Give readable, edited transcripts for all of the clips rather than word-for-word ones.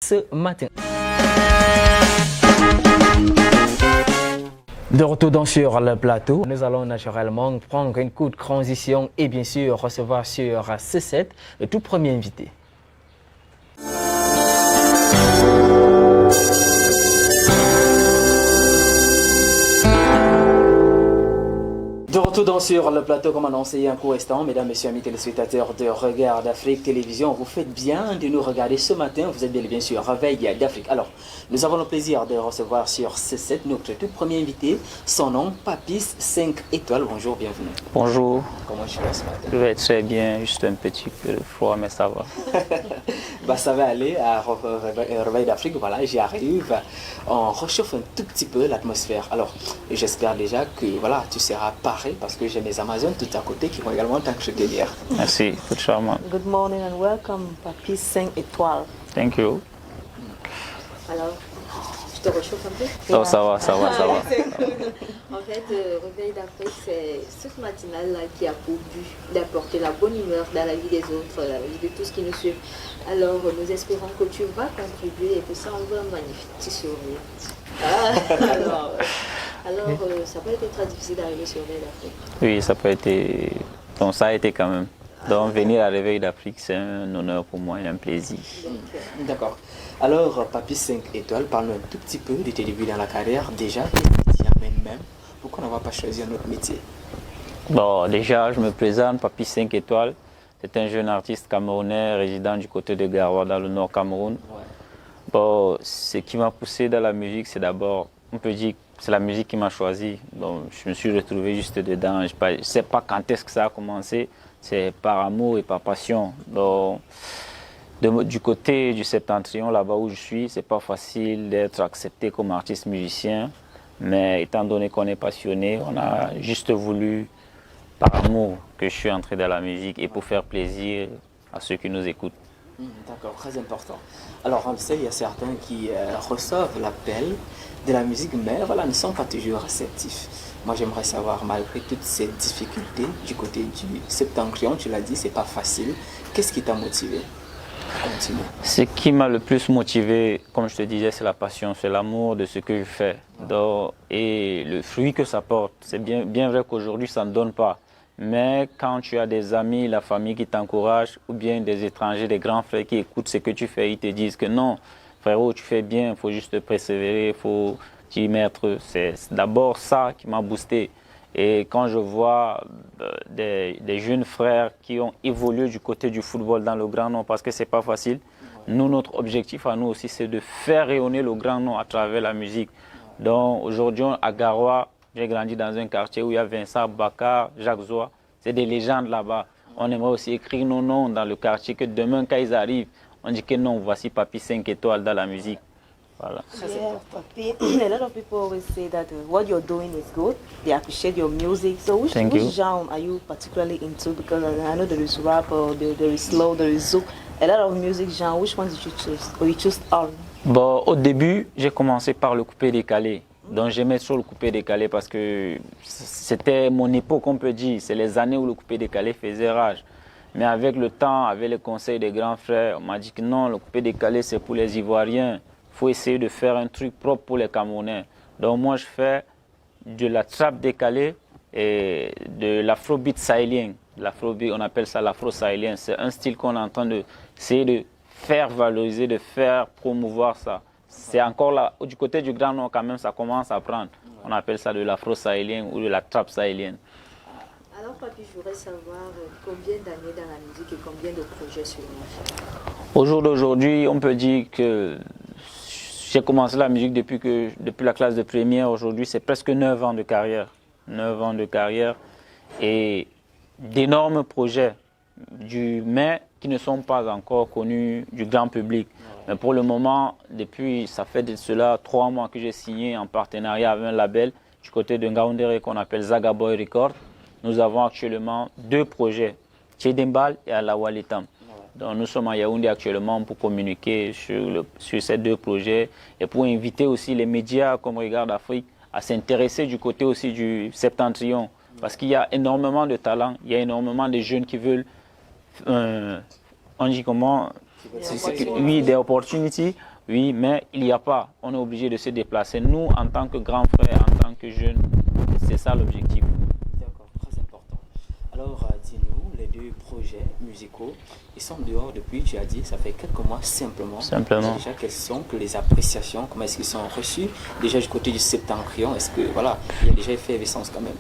ce matin. De retour donc sur le plateau, nous allons naturellement prendre une courte transition et bien sûr recevoir sur C7 le tout premier invité. De retour donc sur le plateau, comme annoncé il y a un court instant, mesdames, messieurs, amis téléspectateurs de Regard d'Afrique Télévision, vous faites bien de nous regarder ce matin, vous êtes bien sûr Réveil d'Afrique. Alors, nous avons le plaisir de recevoir sur C7 notre tout premier invité, son nom, Papis 5 étoiles. Bonjour, bienvenue. Bonjour. Comment tu vas ce matin? Je vais très bien, juste un petit peu de froid, mais ça va. Bah, ça va aller à Réveil d'Afrique, voilà, j'y arrive. On réchauffe un tout petit peu l'atmosphère. Alors, j'espère déjà que voilà, tu seras paré parce que j'ai mes Amazones tout à côté qui vont également t'enchaîner hier. Merci, tout charmant. Good morning and welcome, Papis 5 étoiles. Thank you. Alors, je te réchauffe un peu? Oh, ça va. En fait, Réveil d'Afrique, c'est cette matinale-là qui a pour but d'apporter la bonne humeur dans la vie des autres, la vie de tous qui nous suivent. Alors, nous espérons que tu vas contribuer et que ça envoie un magnifique petit sourire. Alors, ça peut être très difficile d'arriver sur Réveil d'Afrique. Oui, ça peut être... Donc, ça a été quand même. Donc, venir à Réveil d'Afrique, c'est un honneur pour moi et un plaisir. D'accord. Alors, Papis 5 étoiles, parle-nous un tout petit peu de tes débuts dans la carrière. Déjà, qu'est-ce qui t'amène même? Pourquoi on n'a pas choisi un autre métier? Bon, déjà, je me présente, Papis 5 étoiles. C'est un jeune artiste camerounais résident du côté de Garoua, dans le nord Cameroun. Ouais. Bon, ce qui m'a poussé dans la musique, c'est d'abord, on peut dire, c'est la musique qui m'a choisi. Donc, je me suis retrouvé juste dedans. Je ne sais pas quand est-ce que ça a commencé. C'est par amour et par passion. Donc, du côté du Septentrion, là-bas où je suis, c'est pas facile d'être accepté comme artiste musicien. Mais étant donné qu'on est passionné, on a juste voulu, par amour, que je suis entré dans la musique et pour faire plaisir à ceux qui nous écoutent. D'accord, très important. Alors, on le sait, il y a certains qui reçoivent l'appel de la musique, mais voilà, ne sont pas toujours réceptifs. Moi, j'aimerais savoir, malgré toutes ces difficultés du côté du Septentrion, tu l'as dit, c'est pas facile. Qu'est-ce qui t'a motivé à continuer? Ce qui m'a le plus motivé, comme je te disais, c'est la passion, c'est l'amour de ce que je fais. Donc, et le fruit que ça porte. C'est bien vrai qu'aujourd'hui, ça ne donne pas. Mais quand tu as des amis, la famille qui t'encouragent, ou bien des étrangers, des grands frères qui écoutent ce que tu fais, ils te disent que non, frérot, tu fais bien, il faut juste persévérer, il faut t'y mettre. C'est d'abord ça qui m'a boosté. Et quand je vois des jeunes frères qui ont évolué du côté du football dans le grand nom, parce que ce n'est pas facile, nous, notre objectif à nous aussi, c'est de faire rayonner le grand nom à travers la musique. Donc aujourd'hui, à Garoua, j'ai grandi dans un quartier où il y a Vincent, Bakar, Jacques Zoua. C'est des légendes là-bas. On aimerait aussi écrire nos noms dans le quartier, que demain, quand ils arrivent, on dit que non, voici Papis 5 étoiles dans la musique. Voilà. Yeah, Papi. A lot of people always say that what you're doing is good. They appreciate your music. So which genre are you particularly into? Because I know there is rap, or there is slow, there is zouk. A lot of music genre. Which one did you choose? Or you choose all? Bon, au début, j'ai commencé par le coupé décalé. Donc j'aimais trop le coupé décalé parce que c'était mon époque, on peut dire. C'est les années où le coupé décalé faisait rage. Mais avec le temps, avec les conseils des grands frères, on m'a dit que non, le coupé décalé c'est pour les Ivoiriens. Il faut essayer de faire un truc propre pour les Camerounais. Donc moi je fais de la trappe décalée et de l'afrobeat sahélien. L'afrobeat, on appelle ça l'afro-sahélien. C'est un style qu'on est en train d'essayer de faire valoriser, de faire promouvoir ça. C'est encore là, du côté du Grand Nord quand même, ça commence à prendre. On appelle ça de l'afro-sahélien ou de la trappe sahélienne. Alors, Papi, je voudrais savoir combien d'années dans la musique et combien de projets sur l'enfant. Au jour d'aujourd'hui, on peut dire que j'ai commencé la musique depuis la classe de première. Aujourd'hui, c'est presque 9 ans de carrière. 9 ans de carrière et d'énormes projets, mais qui ne sont pas encore connus du grand public. Mais pour le moment, ça fait de cela 3 mois que j'ai signé en partenariat avec un label du côté de Ngaoundéré qu'on appelle Zagaboy Records. Nous avons actuellement 2 projets, Tchédembal et Alawalitam. Donc nous sommes à Yaoundé actuellement pour communiquer sur ces 2 projets et pour inviter aussi les médias comme Regard d'Afrique à s'intéresser du côté aussi du Septentrion. Parce qu'il y a énormément de talents, il y a énormément de jeunes qui veulent, on dit comment, Oui, des opportunités, oui, mais il n'y a pas. On est obligé de se déplacer. Nous, en tant que grands frères, en tant que jeunes, c'est ça l'objectif. D'accord, très important. Alors, dis-nous, les deux projets musicaux, ils sont dehors depuis, tu as dit, ça fait quelques mois simplement. Simplement. Déjà, quelles sont les appréciations, comment est-ce qu'ils sont reçus? Déjà, du côté du Septentrion, est-ce que, voilà, il y a déjà effervescence quand même?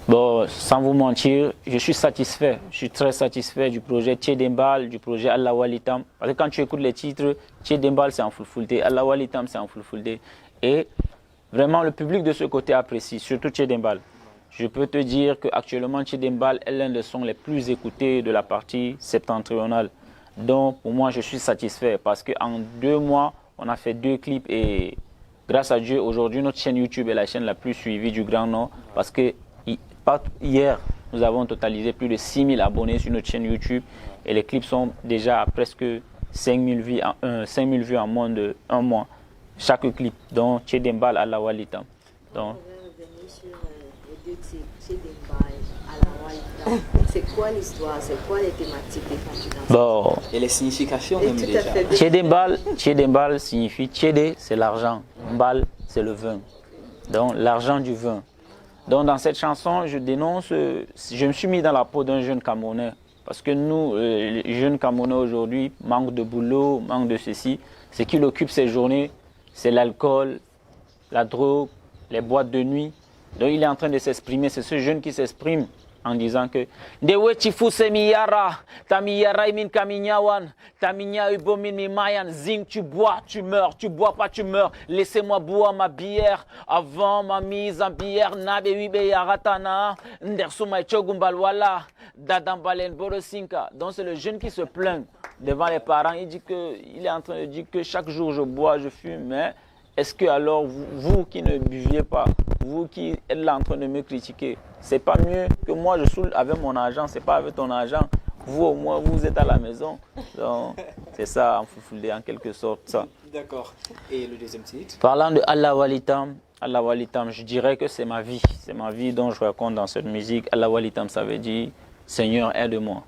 Bon, sans vous mentir, je suis satisfait. Je suis très satisfait du projet Tchedembal, du projet Allah Walitam. Parce que quand tu écoutes les titres, Tchedembal c'est en Fulfulde, Allah Walitam c'est en Fulfulde. Et vraiment, le public de ce côté apprécie, surtout Tchedembal. Je peux te dire qu'actuellement, Tchedembal est l'un des sons les plus écoutés de la partie septentrionale. Donc, pour moi, je suis satisfait parce qu'en 2 mois, on a fait 2 clips et grâce à Dieu, aujourd'hui, notre chaîne YouTube est la chaîne la plus suivie du Grand Nord parce que hier, nous avons totalisé plus de 6000 abonnés sur notre chaîne YouTube et les clips sont déjà à presque 5000 vues en moins de 1 mois. Chaque clip, donc Tchedembal à la Walitam. Donc, c'est quoi l'histoire, c'est quoi les thématiques des candidatures? Bon. Et les significations même tout déjà. Tchedembal signifie Tchédé, c'est l'argent, Mbal, c'est le vin. Donc l'argent du vin. Donc dans cette chanson, je dénonce, je me suis mis dans la peau d'un jeune Camerounais. Parce que nous, les jeunes Camerounais aujourd'hui, manquent de boulot, manquent de ceci. Ce qui occupe ces journées, c'est l'alcool, la drogue, les boîtes de nuit. Donc il est en train de s'exprimer, c'est ce jeune qui s'exprime en disant que Dewe chifuse miyara, ta miyara imin kaminyawan, ta minya ubomin mimayan, zing tu bois pas tu meurs, laissez-moi boire ma bière avant ma mise en bière, nabe wibe yaratana, ndersuma chogumbalwala, dadambalen borosinka. Donc c'est le jeune qui se plaint devant les parents, il est en train de dire que chaque jour je bois, je fume, mais est-ce que alors vous qui ne buviez pas, vous qui êtes là en train de me critiquer, c'est pas mieux que moi je saoule avec mon argent, c'est pas avec ton argent. Vous au moins vous êtes à la maison. Donc c'est ça en Fulfulde en quelque sorte ça. D'accord. Et le deuxième titre? Parlant de Allah Walitam, je dirais que c'est ma vie dont je raconte dans cette musique. Allah Walitam, ça veut dire Seigneur aide-moi.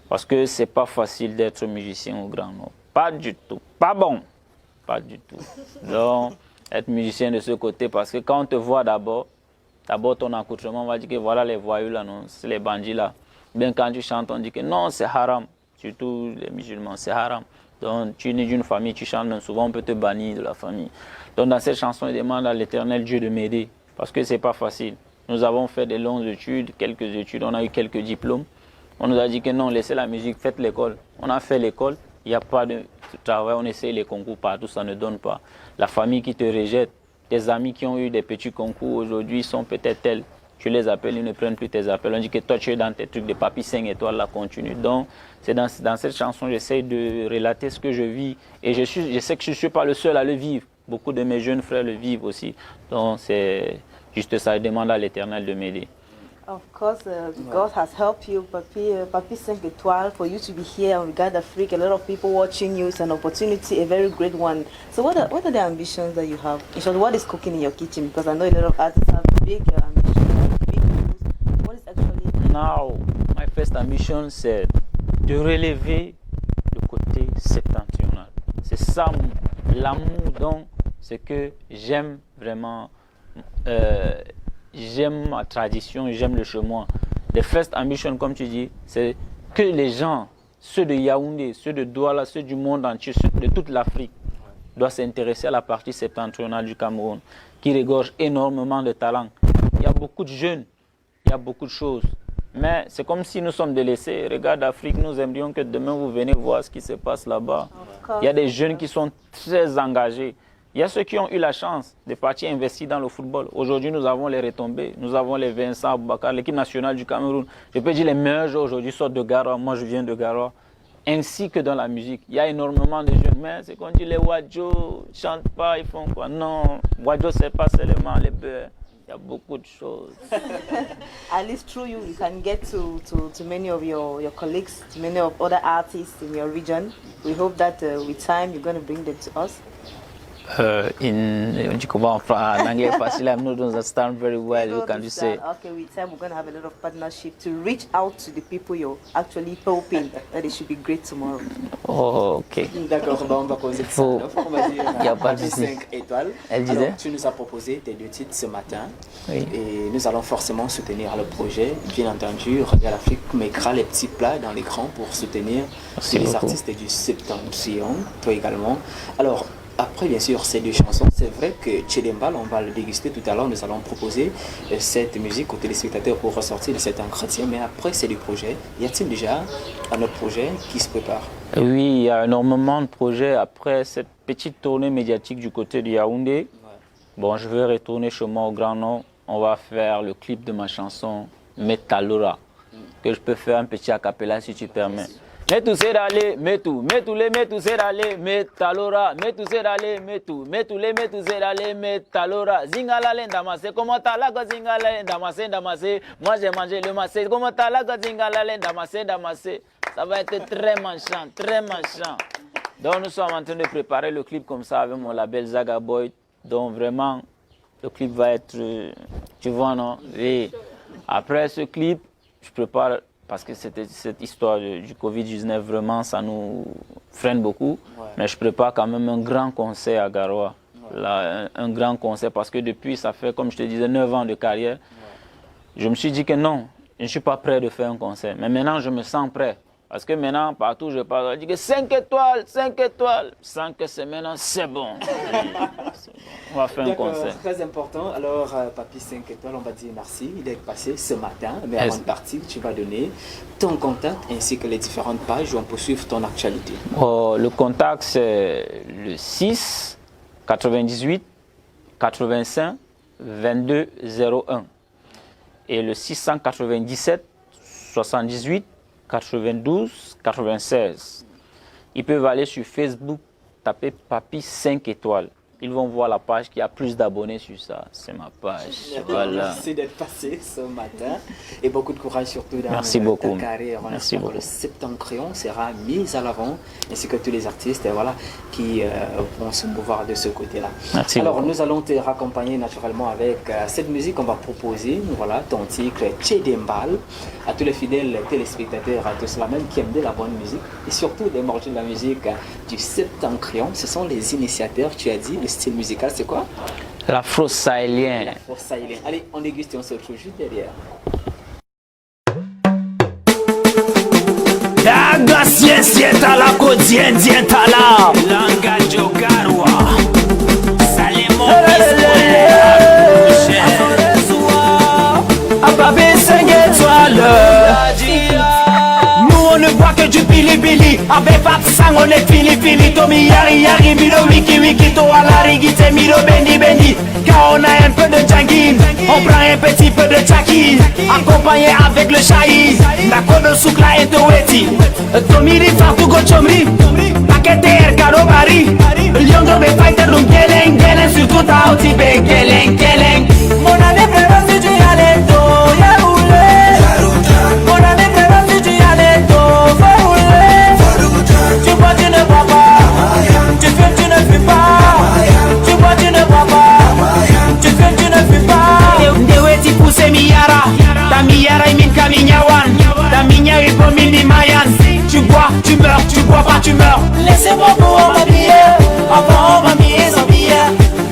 Parce que c'est pas facile d'être musicien au Grand Nord. Pas du tout. Pas bon. Pas du tout. Donc, être musicien de ce côté, parce que quand on te voit d'abord ton accoutrement, on va dire que voilà les voyous là, non, c'est les bandits là. Bien quand tu chantes, on dit que non, c'est haram. Surtout les musulmans, c'est haram. Donc, tu es né d'une famille, tu chantes, mais souvent on peut te bannir de la famille. Donc, dans cette chanson, il demande à l'Éternel Dieu de m'aider, parce que c'est pas facile. Nous avons fait des longues études, quelques études, on a eu quelques diplômes. On nous a dit que non, laissez la musique, faites l'école. On a fait l'école. Il n'y a pas de travail, on essaie les concours partout, ça ne donne pas. La famille qui te rejette, tes amis qui ont eu des petits concours aujourd'hui sont peut-être tels. Tu les appelles, ils ne prennent plus tes appels. On dit que toi tu es dans tes trucs de papi 5 étoiles, là continue. Donc c'est dans cette chanson, j'essaie de relater ce que je vis. Et je sais que je ne suis pas le seul à le vivre. Beaucoup de mes jeunes frères le vivent aussi. Donc c'est juste ça, je demande à l'Éternel de m'aider. Of course, God has helped you, Papi 5 étoiles, for you to be here on Regard Afrique. A lot of people watching you. It's an opportunity, a very great one. So what are the ambitions that you have? In short, what is cooking in your kitchen? Because I know a lot of artists have big ambitions, big goals. What is actually... Now, my first ambition, c'est de relever le côté septentrional. C'est ça, l'amour, donc, c'est que j'aime vraiment... J'aime ma tradition, j'aime le chemin. The first ambition, comme tu dis, c'est que les gens, ceux de Yaoundé, ceux de Douala, ceux du monde entier, ceux de toute l'Afrique, doivent s'intéresser à la partie septentrionale du Cameroun, qui regorge énormément de talents. Il y a beaucoup de jeunes, il y a beaucoup de choses. Mais c'est comme si nous sommes délaissés. Regarde l'Afrique, nous aimerions que demain vous venez voir ce qui se passe là-bas. Il y a des jeunes qui sont très engagés. Il y a ceux qui ont eu la chance de partir investir dans le football. Aujourd'hui, nous avons les retombées. Nous avons les Vincent Aboubakar, l'équipe nationale du Cameroun. Je peux dire les meilleurs joueurs aujourd'hui sortent de Garoua. Moi, je viens de Garoua. Ainsi que dans la musique. Il y a énormément de jeunes. Mais c'est qu'on dit les Wadjo ne chantent pas, ils font quoi? Non, Wadjo, c'est pas seulement les beurs. Il y a beaucoup de choses. At least through you, you can get to many of your colleagues, to many of other artists in your region. We hope that with time, you're going to bring them to us. En anglais facile, I don't understand very well. You can just say. Okay, with time we're going to have a lot of partnership to reach out to the people you're actually hoping that they should be great tomorrow. Oh, ok. D'accord, on va causer de ça. Oh. On va dire Il y a pas de souci. 5 étoiles. Elle disait. Alors, tu nous as proposé tes 2 titres ce matin. Oui. Et nous allons forcément soutenir le projet. Bien entendu, Reggae Afrique mettra les petits plats dans l'écran pour soutenir les artistes du Septentrion, toi également. Alors, après, bien sûr, ces 2 chansons, c'est vrai que Tchedembal, on va le déguster tout à l'heure, nous allons proposer cette musique aux téléspectateurs pour ressortir de cet entretien. Mais après ces 2 projets, y a-t-il déjà un autre projet qui se prépare? Oui, il y a énormément de projets après cette petite tournée médiatique du côté de Yaoundé. Ouais. Bon, je vais retourner chez moi au Grand Nord. On va faire le clip de ma chanson Metalora, que je peux faire un petit acapella si tu permets. Metu serale, metu, metule, metu serale, metalora, metu serale, metu, metule, metu serale, metalora. Zingala l'endamase, comment t'as la zingala l'endamase, moi j'ai mangé le massé, comment t'as la zingala l'endamase. Ça va être très manchant, très manchant. Donc nous sommes en train de préparer le clip comme ça avec mon label Zaga Boy. Donc vraiment, le clip va être, tu vois non? Et après ce clip, je prépare. Parce que cette histoire du Covid-19, vraiment, ça nous freine beaucoup. Ouais. Mais je prépare quand même un grand concert à Garoua. Ouais. Là, un grand concert, parce que depuis, ça fait, comme je te disais, 9 ans de carrière. Ouais. Je me suis dit que non, je ne suis pas prêt de faire un concert. Mais maintenant, je me sens prêt. Parce que maintenant, partout, je parle, je dis que 5 étoiles, 5 étoiles. Sans que c'est maintenant, c'est bon. On va faire un concert. Très important. Alors, Papy 5 étoiles, on va dire merci. Il est passé ce matin. Mais avant de partir, tu vas donner ton contact ainsi que les différentes pages où on peut suivre ton actualité. Oh, le contact, c'est le 6 98 85 22 01. Et le 697 78 92 96. Ils peuvent aller sur Facebook, taper Papy 5 étoiles. Ils vont voir la page qui a plus d'abonnés sur ça. C'est ma page. Voilà. Merci d'être passé ce matin et beaucoup de courage surtout dans ta carrière. Merci beaucoup. Le Septentrion sera mis à l'avant ainsi que tous les artistes voilà, qui vont se mouvoir de ce côté-là. Alors nous allons te raccompagner naturellement avec cette musique. On va proposer voilà, ton titre Tchedembal à tous les fidèles téléspectateurs, à tous ceux-là même qui aiment de la bonne musique et surtout des morceaux de la musique du Septentrion. Ce sont les initiateurs, tu as dit. Le style musical, c'est quoi? L'afro-sahélien. L'afro-sahélien. Allez, on déguste et on se retrouve juste derrière. Daga sieta la kodien dientala. Langa jogarwa. Salemo Ababé 5 étoiles. Nous on ne voit que du pili-pili. Avec Pap Sang on est pili-pili. Tomi yari yari milo wiki wiki. To ala rigite milo bendi bendi. Car on a un peu de jangin. On prend un petit peu de chaki. Accompagné avec le chahi. Nakono soukla et toweti. Tomi di fartu go chomri. Pakete erkado bari. Lyondo be fighter lum geleng geleng. Surtout ta oti be geleng geleng. Mon année frère si tu y allais to ya oule. Mon année frère si tu y allais to fa oule. Tu bois tu ne bois pas. Tu fumes tu ne fumes pas. Tu bois tu ne bois pas. Tu fumes tu ne fumes pas. Ndeweti pousse miyara. Ta miyara imin kaminyawan. Ta minya ipo mini mayan. Tu bois, tu meurs, tu bois pas, tu meurs. Laissez-moi pour m'habiller. Avant m'habiller sans billet.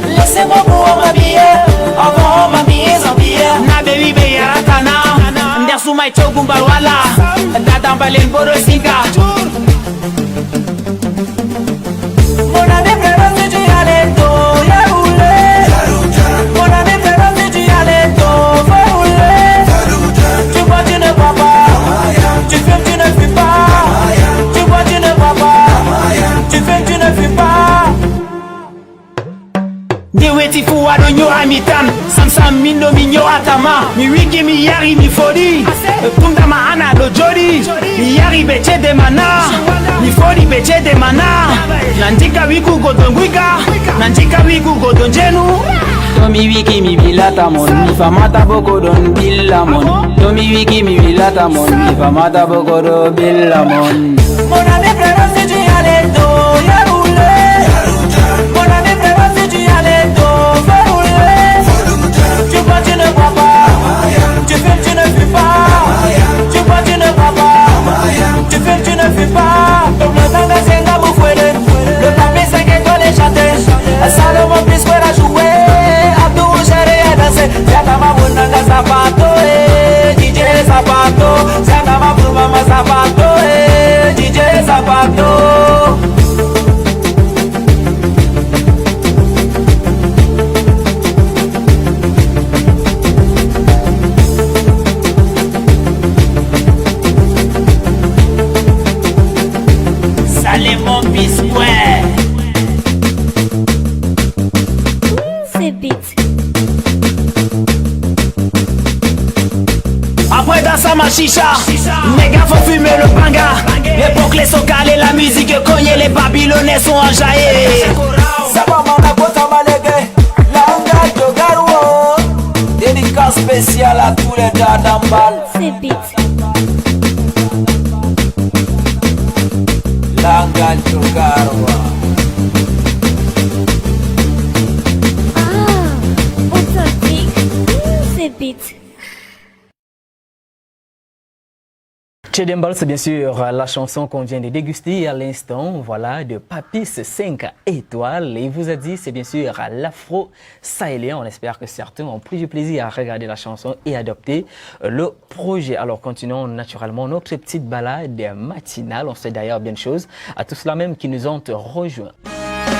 Laissez-moi pour m'habiller. Avant m'habiller sans billet. Na baby be yaratana. Ndersu mai chogumbal wala. Dadam balen boro singa. Mon année frère si tu y allais to ya oule. Mon année frère si tu y allais to fa oule. Tu bois tu ne bois pas. Tu fumes tu ne fumes pas. Tu bois tu ne bois pas. Tu fumes tu ne fumes pas. Deweti fuwa do nyo amitan. Samsam mindo minyo atama. Mi wiki mi yari mi fodi. Tunda maana do jodi. Mi yari beche de mana. Mi fodi beche de mana. Nanjika wiku godongwika. Nanjika wiku godonjenu. Tomi wiki mi bilata mon. Mi famata boko don billamon. Tomi wiki mi bilata mon. Mi famata boko do billamon. Mon année frère si tu y allais to ya oule. Mon année frère chicha. Les gars font fumer le banga. L'époque les sont calés, la musique cognée, les Babylonais sont enjaillés. Sabamana Kota Malege, Langa Jogarwo. Dédicace spéciale à tous les gars d'Ambal. C'est beat. Langa Jogarwo. Chedembal, c'est bien sûr la chanson qu'on vient de déguster à l'instant, voilà, de Papis 5 étoiles. Et il vous a dit, c'est bien sûr l'afro-sahélien. On espère que certains ont pris du plaisir à regarder la chanson et adopter le projet. Alors, continuons naturellement notre petite balade matinale. On sait d'ailleurs bien de choses à tous ceux-là même qui nous ont rejoints.